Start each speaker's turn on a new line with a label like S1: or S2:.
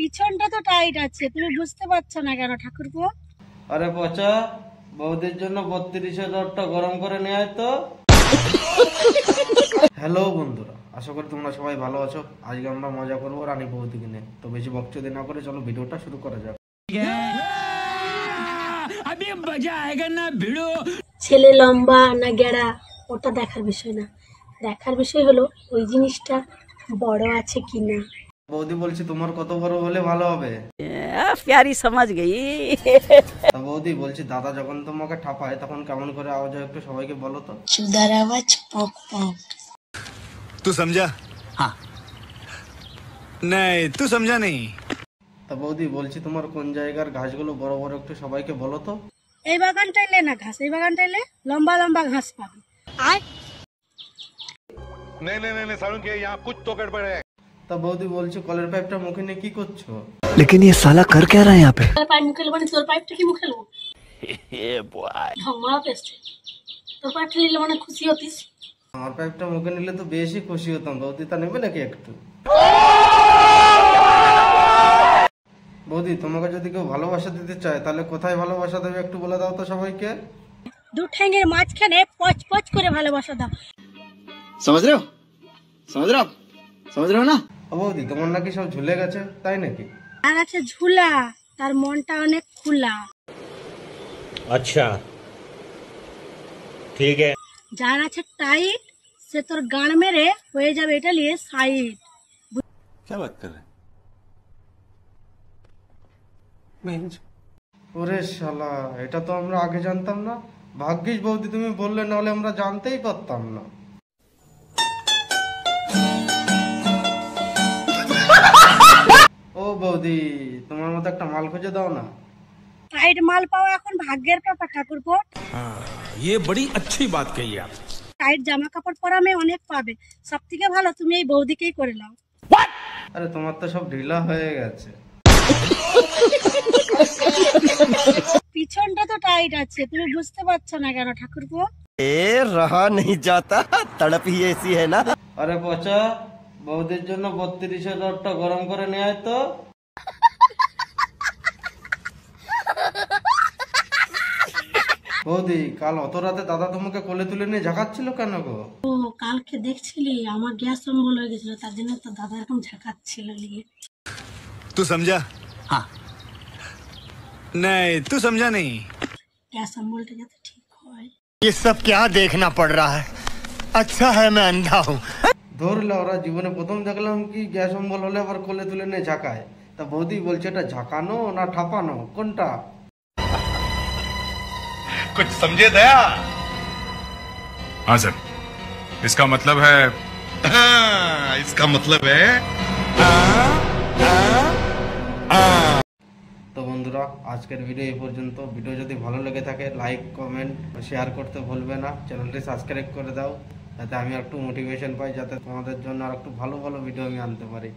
S1: পিছনটা তো টাইট আছে, তুমি বুঝতে পারছো না কেন ঠাকুরপো?
S2: আরে পচা, বৌদির জন্য 32-এর রডটা গরম করে নিয়ে আয় তো। হ্যালো বন্ধুরা, আশা করি তোমরা সবাই ভালো আছো। আজকে আমরা মজা করবো রানী বৌদিকে নিয়ে। তো বেশি বকচোদি না করে চলো ভিডিওটা শুরু করা যাক।
S1: ছেলে লম্বা না গেড়া ওটা দেখার বিষয় না, দেখার বিষয় হলো ওই জিনিসটা বড় আছে কিনা।
S2: বৌদি বলছি তোমার কত বড় হলে ভালো হবে?
S3: प्यारी समझ गई।
S2: তা বৌদি বলছি দাদা যখন তোমাকে ঠাপায় তখন কেমন করে আওয়াজ হয় একটু সবাইকে বলো তো।
S1: চুদার আওয়াজ পক পক।
S4: तू समझा? हाँ। नहीं तू समझा नहीं।
S2: তা বৌদি বলছি তোমার কোন জায়গার ঘাসগুলো বড় বড় একটু সবাইকে বলো তো।
S1: এই বাগানটা এলে না ঘাস, এই বাগানটা এলে লম্বা লম্বা ঘাস পাবে। আয়
S5: नहीं नहीं नहीं सारुण के यहाँ कुछ तो गड़बड़ है।
S2: তা বৌদি বলছি কলের পাইপটা মুখে নিয়ে কি করছো?
S6: लेकिन ये साला कर क्या रहा है यहाँ पे?
S1: পাইপ মুখে মানে তোর পাইপটা কি মুখে নেবো? ঢংমা পেস্ট, তোর পাইপটা নিলে মানে খুশি হতিস।
S2: আমার পাইপটা মুখে নিলে তো বেশি খুশি হতাম। বৌদি তা নেবে নাকি একটু? বৌদি তোমাকে যদি কেউ ভালোবাসা দিতে চায় তাহলে কোথায় ভালোবাসা দেবে একটু বলে দাও তো সবাইকে।
S1: দু ঠ্যাঙের মাঝখানে পচ পচ করে ভালোবাসা দাও।
S6: समझ रहे हो? समझ रहे हो? समझ रहे हो ना?
S2: ও বৌদি তোমার নাকি সব ঝুলে গেছে, তাই নাকি?
S1: আর আছে ঝুলা, তার মনটা অনেক খোলা।
S5: अच्छा ठीक है।
S1: যার আছে টাইট সে তোর গান মেরে হয়ে যাবে এটা নিয়ে সাইড।
S4: क्या बात कर रहे हैं?
S2: ওরে শালা, এটা তো আমরা আগে জানতাম না। ভাগ্যিস বৌদি তুমি বললে, নাহলে আমরা জানতেই পারতাম না। ও বৌদি তোমার মতো একটা মাল খুঁজে দাও না।
S1: টাইট মাল পাওয়া এখন ভাগ্যের ব্যাপার ঠাকুরপো।
S4: ये बड़ी अच्छी बात कही आप।
S1: টাইট জামা কাপড় পরা মেয়ে অনেক পাবে, সব থেকে ভালো তুমি এই বৌদিকেই করে নাও।
S2: আরে তোমার তো সব ঢিলা হয়ে গেছে।
S1: পিছনটা তো টাইট আছে, তুমি বুঝতে পারছো না কেন ঠাকুরপো?
S6: ए रहा नहीं जाता, तड़प ही ऐसी है ना।
S2: আরে পচা, বৌদির জন্য 32-এর রডটা গরম করে নিয়ে আয় তো। বৌদি কাল অত রাতে দাদা তোমাকে কোলে তুলে নিয়ে ঝাঁকাচ্ছিল কেন গো?
S1: ও কালকে দেখছিলি আমার গ্যাস অম্বল হয়ে গেছিল, তার জন্য তো দাদা এরকম ঝাঁকাচ্ছিল নিয়ে।
S4: तू समझा? हाँ। नहीं तू समझा नहीं।
S1: গ্যাস অম্বলটা যাতে ঠিক হয়।
S6: ये सब क्या देखना पड़ रहा है? अच्छा है मैं अंधा हूँ।
S2: ধরলে ওরা জীবনে প্রথম দেখলাম কি গ্যাস অম্বল হলে আবার কোলে তুলে নিয়ে ঝাঁকায়। তা বৌদি বলছে এটা ঝাঁকানো না ঠাপানো, কোনটা?
S5: कुछ समझे दया?
S7: हाँ सर, इसका मतलब है
S5: हाँ, इसका मतलब है
S2: তো বন্ধুরা আজকের ভিডিও এই পর্যন্ত। ভিডিও যদি ভালো লেগে থাকে লাইক কমেন্ট শেয়ার করতে ভুলবে না। চ্যানেলটি সাবস্ক্রাইব করে দাও যাতে আমি একটু মোটিভেশন পাই, যাতে তোমাদের জন্য আর একটু ভালো ভালো ভিডিও আমি আনতে পারি।